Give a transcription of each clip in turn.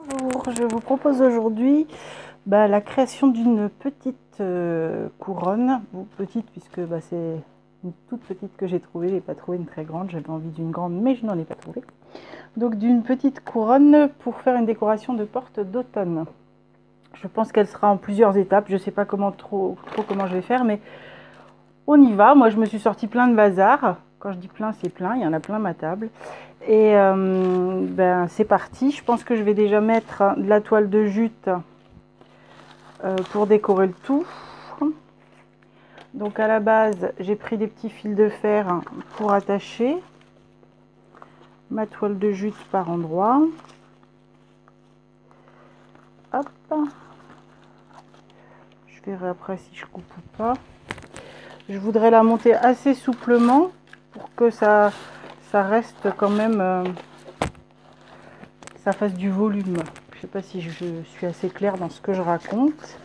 Bonjour, je vous propose aujourd'hui la création d'une petite couronne, ou petite puisque c'est une toute petite que j'ai trouvée, je n'ai pas trouvé une très grande, j'avais envie d'une grande mais je n'en ai pas trouvé. Donc d'une petite couronne pour faire une décoration de porte d'automne. Je pense qu'elle sera en plusieurs étapes, je ne sais pas comment trop comment je vais faire, mais on y va. Moi je me suis sorti plein de bazar. Quand je dis plein, c'est plein, il y en a plein ma table. Et c'est parti. Je pense que je vais déjà mettre de la toile de jute pour décorer le tout. Donc à la base, j'ai pris des petits fils de fer pour attacher ma toile de jute par endroits. Hop. Je verrai après si je coupe ou pas. Je voudrais la monter assez souplement pour que ça reste quand même, ça fasse du volume. Je ne sais pas si je suis assez claire dans ce que je raconte,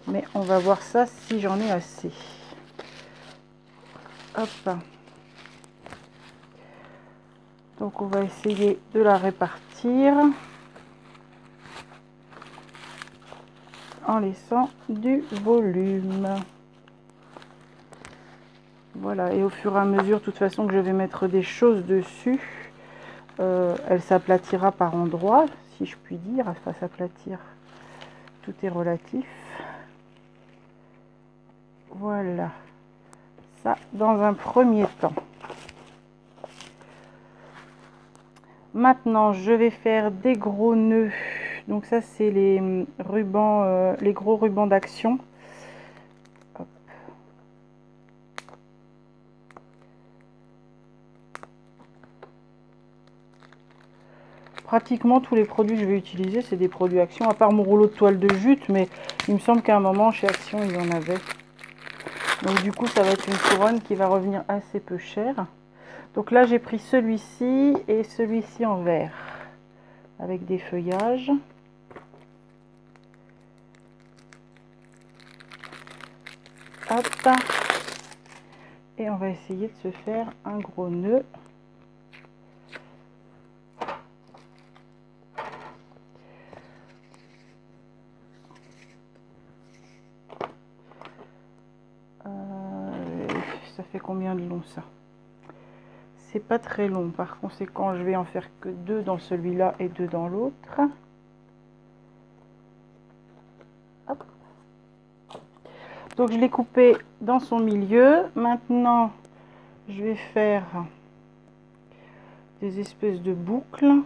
mais on va voir ça si j'en ai assez. Hop. Donc on va essayer de la répartir en laissant du volume. Voilà, et au fur et à mesure, de toute façon, que je vais mettre des choses dessus, elle s'aplatira par endroits, si je puis dire. Enfin, s'aplatir, tout est relatif. Voilà, ça dans un premier temps. Maintenant, je vais faire des gros nœuds. Donc ça, c'est les rubans, les gros rubans d'action. Pratiquement tous les produits que je vais utiliser, c'est des produits Action, à part mon rouleau de toile de jute, mais il me semble qu'à un moment, chez Action, ils en avaient. Donc du coup, ça va être une couronne qui va revenir assez peu cher. Donc là, j'ai pris celui-ci et celui-ci en vert, avec des feuillages. Hop. Et on va essayer de se faire un gros nœud. Ça fait combien de long ça? C'est pas très long, par conséquent je vais en faire que 2 dans celui-là et 2 dans l'autre. Donc je l'ai coupé dans son milieu. Maintenant je vais faire des espèces de boucles.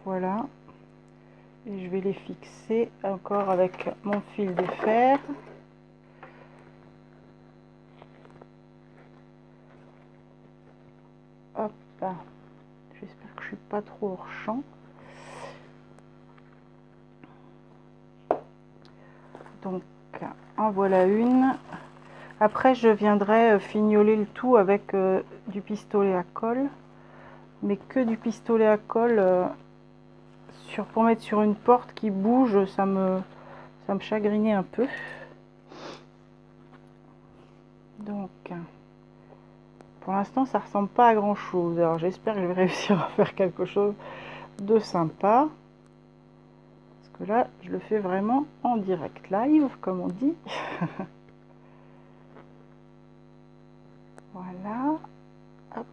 Voilà. Et je vais les fixer encore avec mon fil de fer. Hop. J'espère que je suis pas trop hors champ. Donc en voilà une. Après je viendrai fignoler le tout avec du pistolet à colle, mais que du pistolet à colle pour mettre sur une porte qui bouge, ça me chagrinait un peu. Donc pour l'instant ça ressemble pas à grand chose, alors j'espère que je vais réussir à faire quelque chose de sympa, parce que là je le fais vraiment en direct live comme on dit. Voilà, hop.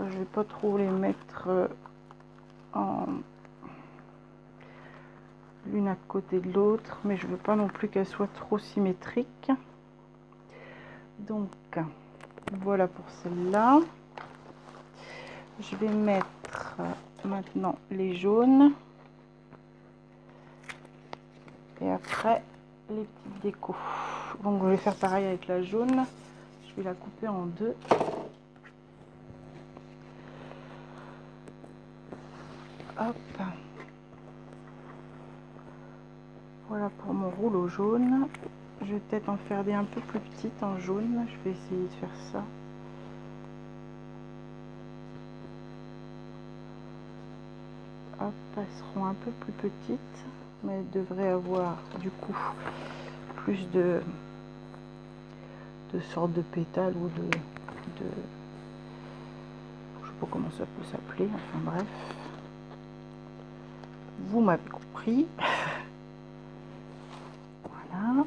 Je vais pas trop les mettre en l'une à côté de l'autre, mais je veux pas non plus qu'elles soient trop symétriques. Donc voilà pour celle-là. Je vais mettre maintenant les jaunes et après les petites décos. Donc je vais faire pareil avec la jaune, je vais la couper en 2. Hop. Voilà pour mon rouleau jaune. Je vais peut-être en faire des un peu plus petites en jaune. Je vais essayer de faire ça. Hop, elles seront un peu plus petites, mais elles devraient avoir du coup plus de sorte de pétale ou de je sais pas comment ça peut s'appeler, enfin bref, vous m'avez compris. Voilà.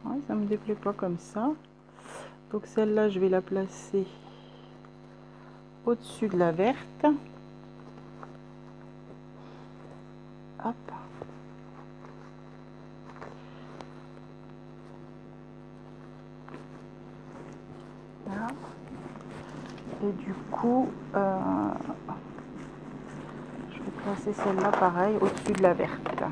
Ouais, ça me déplaît pas comme ça. Donc celle-là, je vais la placer au-dessus de la verte. Hop. Là. Et du coup, je vais placer celle-là pareil au-dessus de la verte.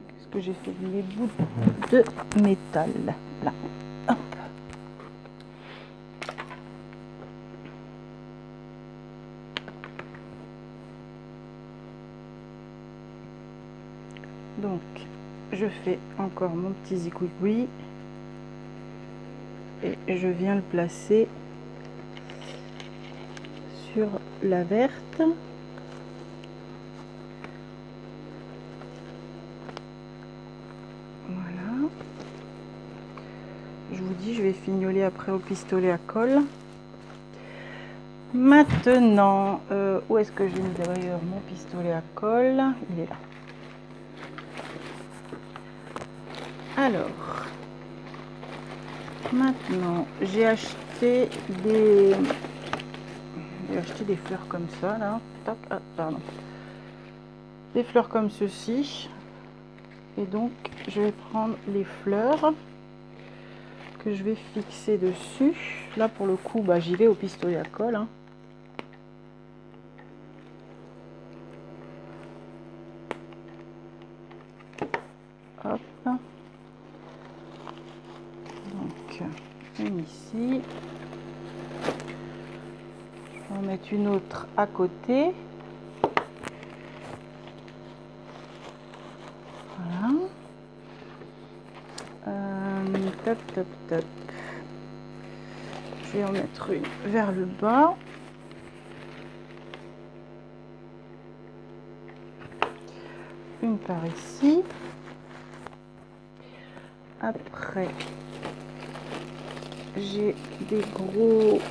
Qu'est-ce que j'ai fait? Les bouts de métal là. Hop. Donc je fais encore mon petit zigouigoui et je viens le placer sur la verte. Voilà. Je vous dis, je vais fignoler après au pistolet à colle. Maintenant, où est-ce que j'ai mis d'ailleurs mon pistolet à colle? Il est là. Alors, maintenant, j'ai acheté des fleurs comme ça, là. Tac, ah, pardon. Des fleurs comme ceci. Et donc, je vais prendre les fleurs que je vais fixer dessus. Là, pour le coup, bah, j'y vais au pistolet à colle. Hein. Hop. Donc, une ici. Je vais en mettre une autre à côté. Voilà. Top, top, top. Je vais en mettre une vers le bas. Une par ici. Après, j'ai des gros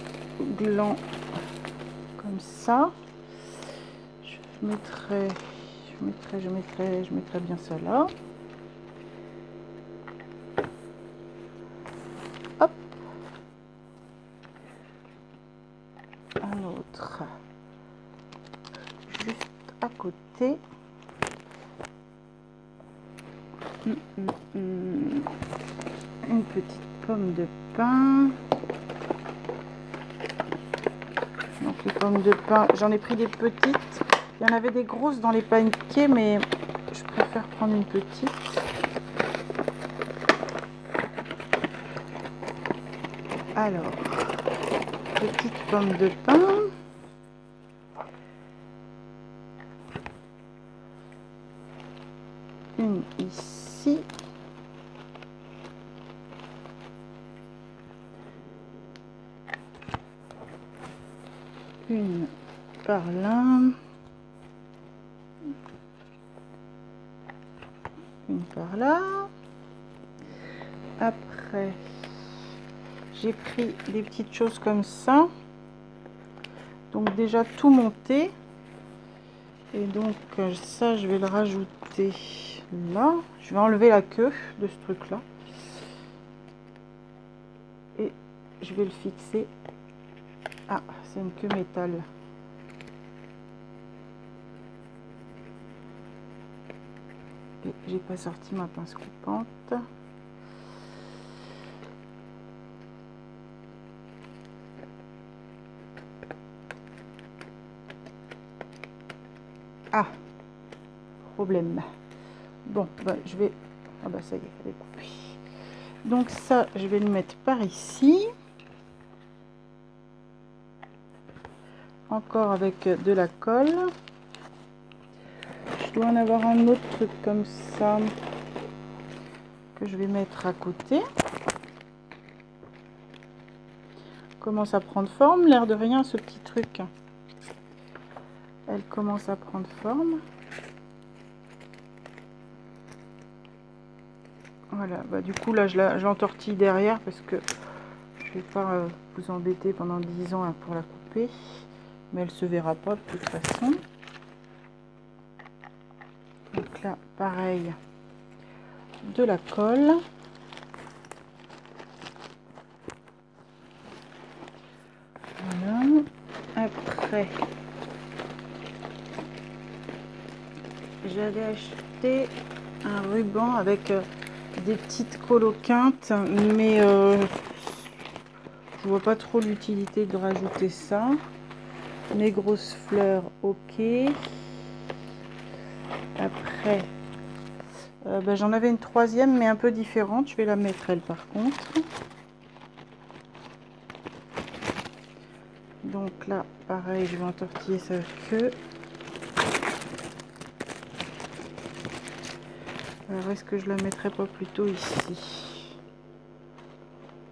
glands comme ça. Je mettrai bien ça là. Hop. Un autre juste à côté. Une petite pomme de pin. Donc les pommes de pin, j'en ai pris des petites. Il y en avait des grosses dans les pancakes, mais je préfère prendre une petite. Alors, petite pomme de pin. Une ici. Une par là. Une par là. Après, j'ai pris des petites choses comme ça. Donc déjà tout monté. Et donc ça, je vais le rajouter là. Je vais enlever la queue de ce truc là. Et je vais le fixer. Ah, c'est une queue métal. Et j'ai pas sorti ma pince coupante. Ah, problème. Bon, bah, je vais... Ah bah ça y est, elle est coupée. Donc ça, je vais le mettre par ici. Encore avec de la colle. Je dois en avoir un autre truc comme ça que je vais mettre à côté. commence à prendre forme, l'air de rien, ce petit truc. Elle commence à prendre forme. Voilà, bah du coup là je l'entortille derrière parce que je vais pas vous embêter pendant 10 ans là, pour la couper. Mais elle se verra pas de toute façon. Donc là, pareil, de la colle. Voilà. Après, j'avais acheté un ruban avec des petites coloquintes, mais je vois pas trop l'utilité de rajouter ça. Mes grosses fleurs, ok. Après, bah, j'en avais une troisième, mais un peu différente. Je vais la mettre, elle, par contre. Donc là, pareil, je vais entortiller sa queue. Alors, est-ce que je la mettrais pas plutôt ici?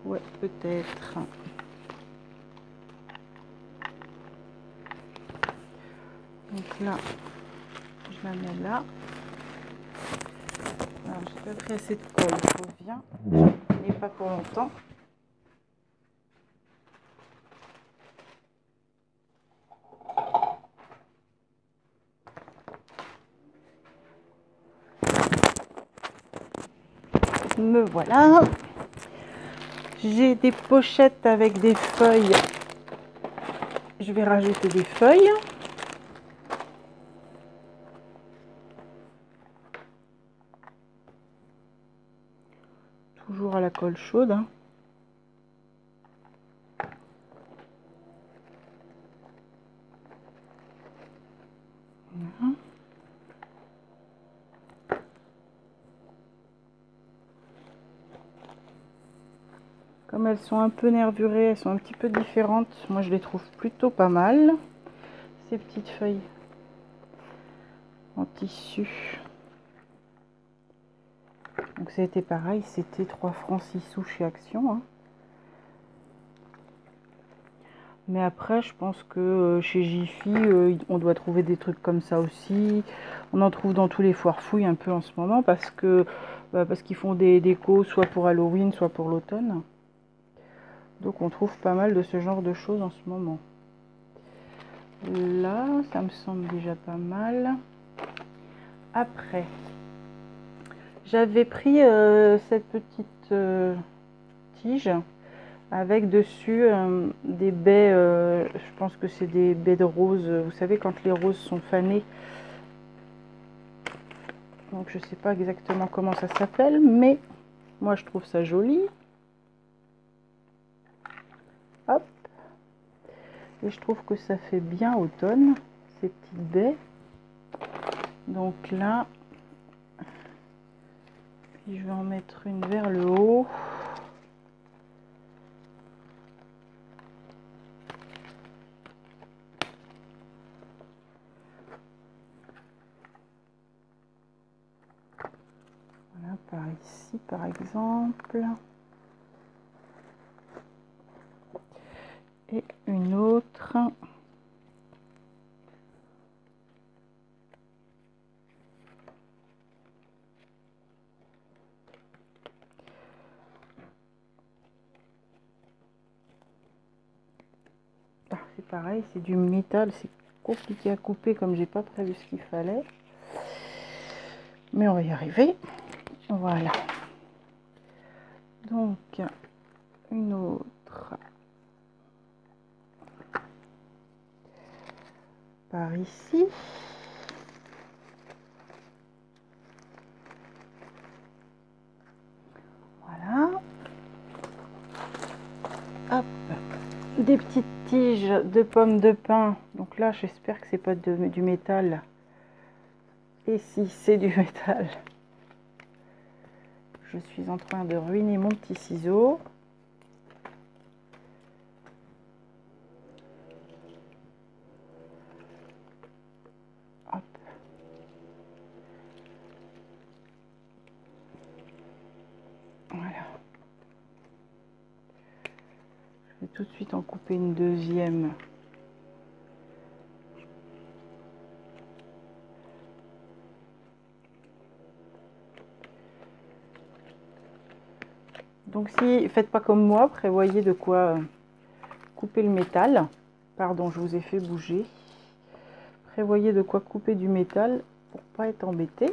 Ouais, peut-être. Donc là, je la mets là. Alors, j'ai pas pris assez de colle, je reviens. Et pas pour longtemps. Me voilà. J'ai des pochettes avec des feuilles. Je vais rajouter des feuilles. Toujours à la colle chaude. Hein. Voilà. Comme elles sont un peu nervurées, elles sont un petit peu différentes. Moi, je les trouve plutôt pas mal. Ces petites feuilles en tissu. Donc, c'était pareil. C'était 3 francs 6 sous chez Action. Hein. Mais après, je pense que chez Jiffy, on doit trouver des trucs comme ça aussi. On en trouve dans tous les foires fouilles un peu en ce moment parce que parce qu'ils font des décos soit pour Halloween, soit pour l'automne. Donc on trouve pas mal de ce genre de choses en ce moment. Là, ça me semble déjà pas mal. Après, j'avais pris cette petite tige avec dessus des baies, je pense que c'est des baies de roses. Vous savez, quand les roses sont fanées. Donc je sais pas exactement comment ça s'appelle, mais moi je trouve ça joli. Hop. Et je trouve que ça fait bien automne, ces petites baies. Donc là, puis je vais en mettre une vers le haut. Voilà, par ici par exemple. Et une autre. Ah, c'est pareil, c'est du métal, c'est compliqué à couper comme j'ai pas prévu ce qu'il fallait. Mais on va y arriver. Voilà. Donc, une autre par ici. Voilà. Hop. Des petites tiges de pommes de pin. Donc là, j'espère que c'est pas du métal. Et si c'est du métal, je suis en train de ruiner mon petit ciseau. Hop. Voilà. Je vais tout de suite en couper une deuxième. Donc si faites pas comme moi, prévoyez de quoi couper le métal. Pardon, je vous ai fait bouger. Prévoyez de quoi couper du métal pour pas être embêté.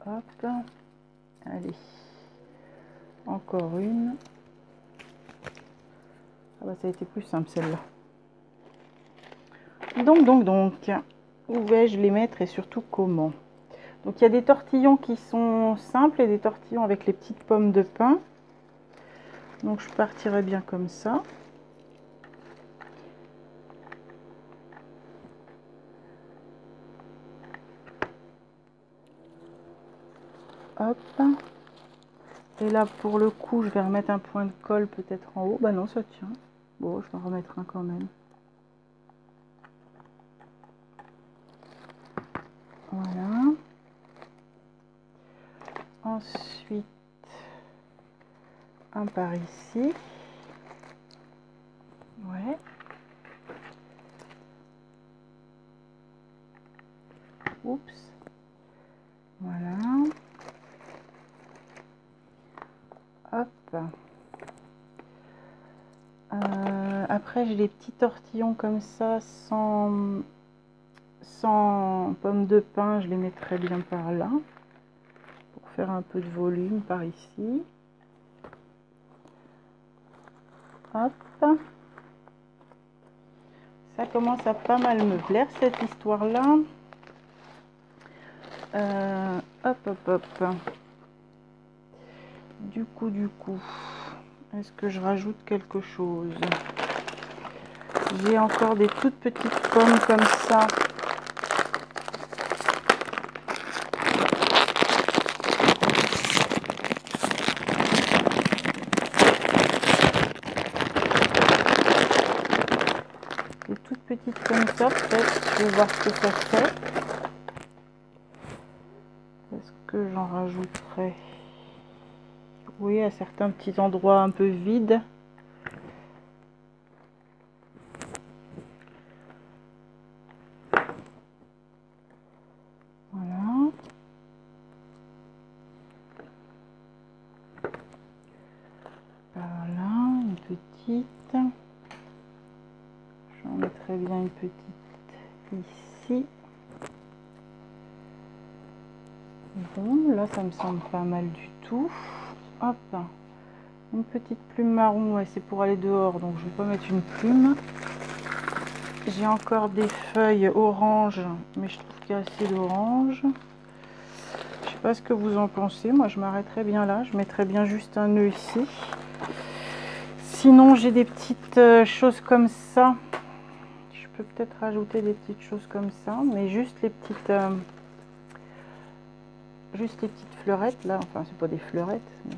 Hop, allez, encore une. Ah bah ça a été plus simple celle-là. Donc, où vais-je les mettre et surtout comment? Donc il y a des tortillons qui sont simples et des tortillons avec les petites pommes de pin. Donc je partirai bien comme ça. Hop. Et là pour le coup je vais remettre un point de colle peut-être en haut. Bah non ça tient. Bon je vais en remettre un quand même. Voilà. Ensuite un par ici. Ouais. Oups. Voilà. Hop. Après j'ai des petits tortillons comme ça sans pommes de pin, je les mettrai bien par là pour faire un peu de volume par ici. Hop. Ça commence à pas mal me plaire cette histoire là. Hop. Du coup, est-ce que je rajoute quelque chose? J'ai encore des toutes petites pommes comme ça. Des toutes petites comme ça, peut-être. Je vais voir ce que ça fait. Est-ce que j'en rajouterai? Oui, à certains petits endroits un peu vides. Voilà. Par là, une petite. J'en mettrai bien une petite ici. Bon, là ça me semble pas mal du tout. Hop, une petite plume marron, ouais, c'est pour aller dehors, donc je vais pas mettre une plume. J'ai encore des feuilles orange, mais je trouve qu'il y a assez d'orange. Je sais pas ce que vous en pensez, moi je m'arrêterai bien là, je mettrai bien juste un nœud ici. Sinon j'ai des petites choses comme ça. Je peux peut-être rajouter des petites choses comme ça, mais juste les petites fleurettes là, enfin c'est pas des fleurettes. Mais...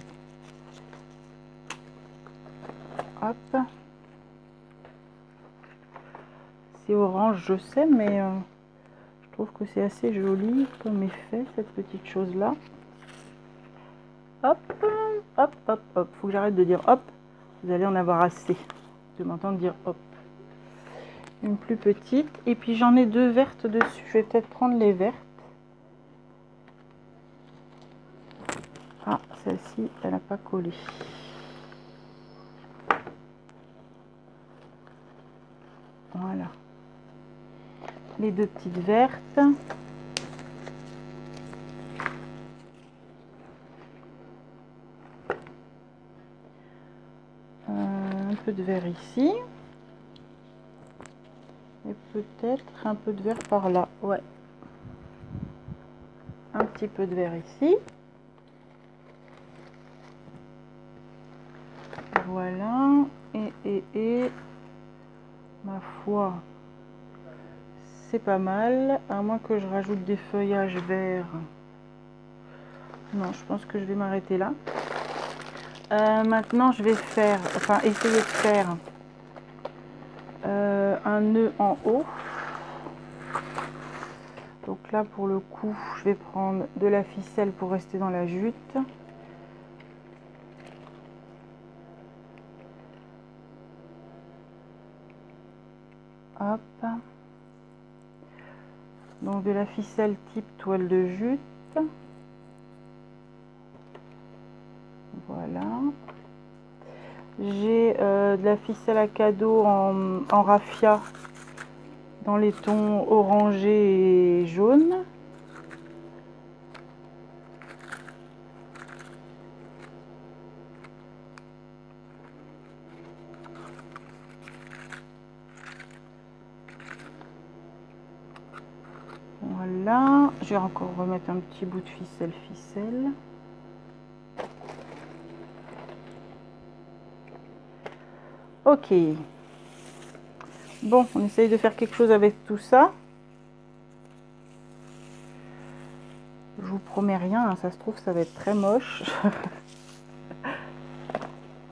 Hop. C'est orange, je sais, mais je trouve que c'est assez joli comme effet, cette petite chose là. Hop. Faut que j'arrête de dire hop, vous allez en avoir assez de m'entendre dire hop. Une plus petite, et puis j'en ai deux vertes dessus, je vais peut-être prendre les vertes. Ah, celle-ci, elle n'a pas collé. Voilà. Les deux petites vertes. Un peu de vert ici. Et peut-être un peu de vert par là. Ouais. Un petit peu de vert ici. Voilà. Et ma foi, c'est pas mal. À moins que je rajoute des feuillages verts. Non, je pense que je vais m'arrêter là. Maintenant, je vais faire, enfin, essayer de faire un nœud en haut. Donc là, pour le coup, je vais prendre de la ficelle pour rester dans la jute. Hop. Donc de la ficelle type toile de jute. Voilà. J'ai de la ficelle à cadeau en raffia dans les tons orangé et jaune. Voilà, je vais encore remettre un petit bout de ficelle. Ok. Bon, on essaye de faire quelque chose avec tout ça. Je vous promets rien, hein, ça se trouve ça va être très moche.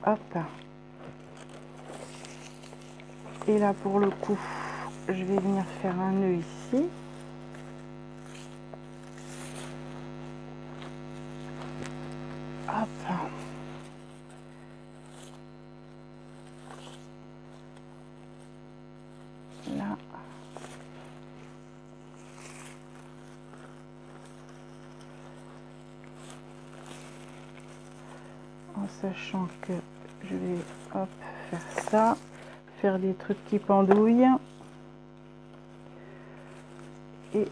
Hop. Et là pour le coup, je vais venir faire un nœud ici. Hop. Là. En sachant que je vais hop faire ça, faire des trucs qui pendouillent et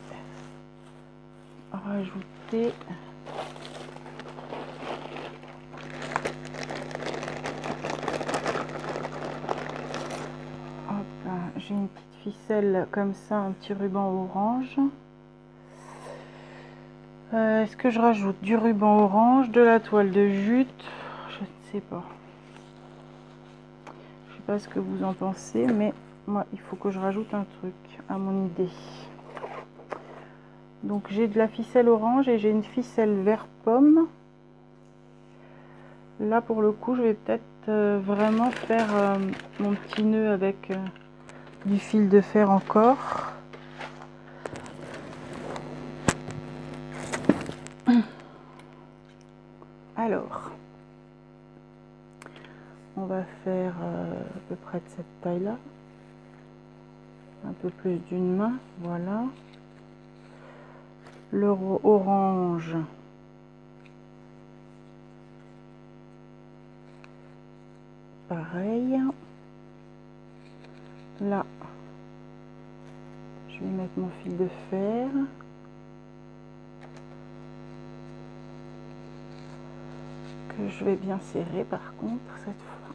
rajouter j'ai une petite ficelle comme ça, un petit ruban orange. Est-ce que je rajoute du ruban orange, de la toile de jute? Je ne sais pas. Je sais pas ce que vous en pensez, mais moi il faut que je rajoute un truc à mon idée. Donc j'ai de la ficelle orange et j'ai une ficelle vert pomme. Là pour le coup je vais peut-être vraiment faire mon petit nœud avec du fil de fer encore. Alors, on va faire à peu près de cette taille là, un peu plus d'une main, voilà. Le orange, pareil. Là, je vais mettre mon fil de fer. Que je vais bien serrer par contre cette fois.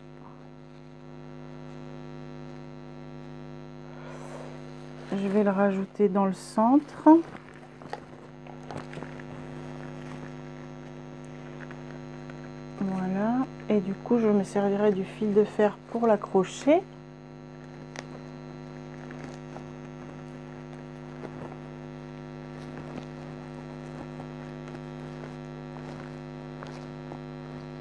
Je vais le rajouter dans le centre. Voilà. Et du coup, je me servirai du fil de fer pour l'accrocher.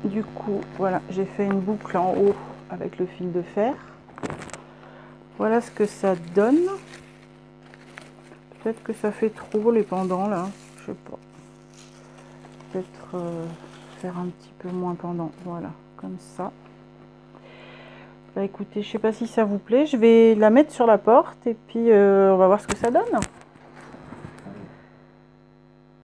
Du coup, voilà, j'ai fait une boucle en haut avec le fil de fer. Voilà ce que ça donne. Peut-être que ça fait trop les pendants là, je sais pas. Peut-être faire un petit peu moins pendant, voilà, comme ça. Bah écoutez, je sais pas si ça vous plaît, je vais la mettre sur la porte et puis on va voir ce que ça donne.